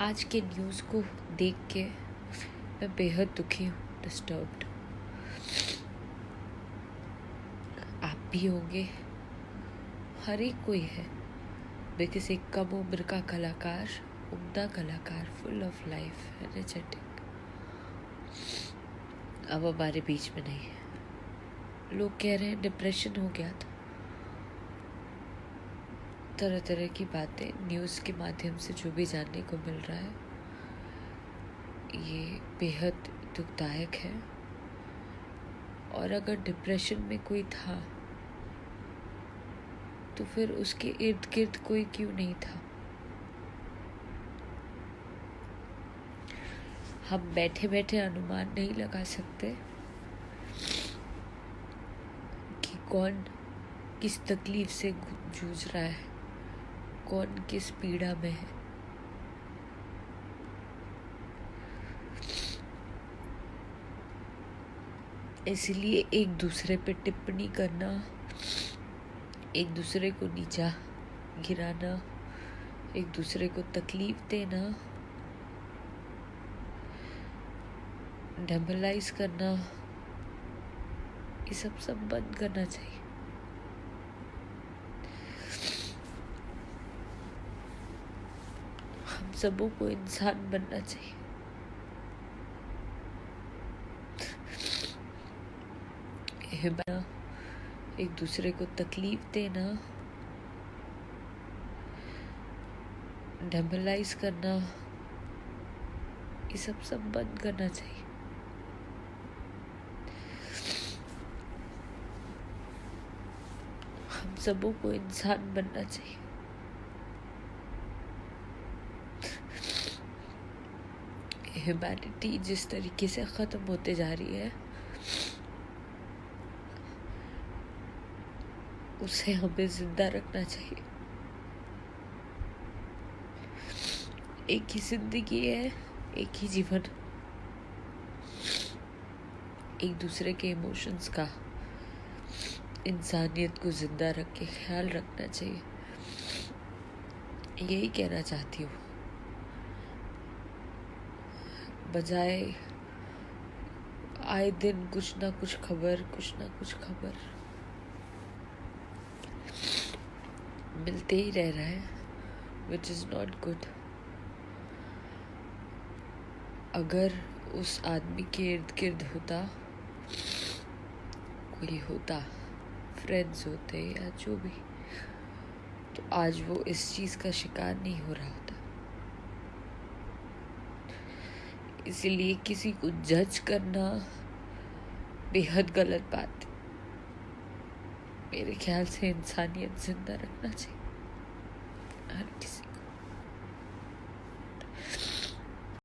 आज के न्यूज़ को देख के मैं बेहद दुखी हूँ, डिस्टर्ब्ड। आप भी होंगे, हर एक कोई है। बिकॉज एक कम उम्र का कलाकार, उम्दा कलाकार, फुल ऑफ लाइफ, एनर्जेटिक, अब हमारे बीच में नहीं है। लोग कह रहे हैं डिप्रेशन हो गया था। तरह तरह की बातें न्यूज़ के माध्यम से जो भी जानने को मिल रहा है, ये बेहद दुखदायक है। और अगर डिप्रेशन में कोई था तो फिर उसके इर्द गिर्द कोई क्यों नहीं था? हम बैठे बैठे अनुमान नहीं लगा सकते कि कौन किस तकलीफ से जूझ रहा है, कौन किस पीड़ा में है। इसलिए एक दूसरे पे टिप्पणी करना, एक दूसरे को नीचा गिराना, एक दूसरे को तकलीफ देना, डेमोलाइज करना, ये सब बंद करना चाहिए। हम सबों को इंसान बनना चाहिए। एक दूसरे को तकलीफ देना, डेमोलाइज करना, ये सब बंद करना चाहिए। हम सबों को इंसान बनना चाहिए। ह्यूमैनिटी जिस तरीके से खत्म होते जा रही है, उसे हमें जिंदा रखना चाहिए। एक ही जिंदगी है, एक ही जीवन। एक दूसरे के इमोशंस का, इंसानियत को जिंदा रख के ख्याल रखना चाहिए। यही कहना चाहती हूँ, बजाय आए दिन कुछ ना कुछ खबर मिलते ही रह रहा है, विच इज़ नॉट गुड। अगर उस आदमी के इर्द गिर्द कोई होता, फ्रेंड्स होते या जो भी, तो आज वो इस चीज़ का शिकार नहीं हो रहा होता। इसीलिए किसी को जज करना बेहद गलत बात है। मेरे ख्याल से इंसानियत जिंदा रखना चाहिए हर किसी को।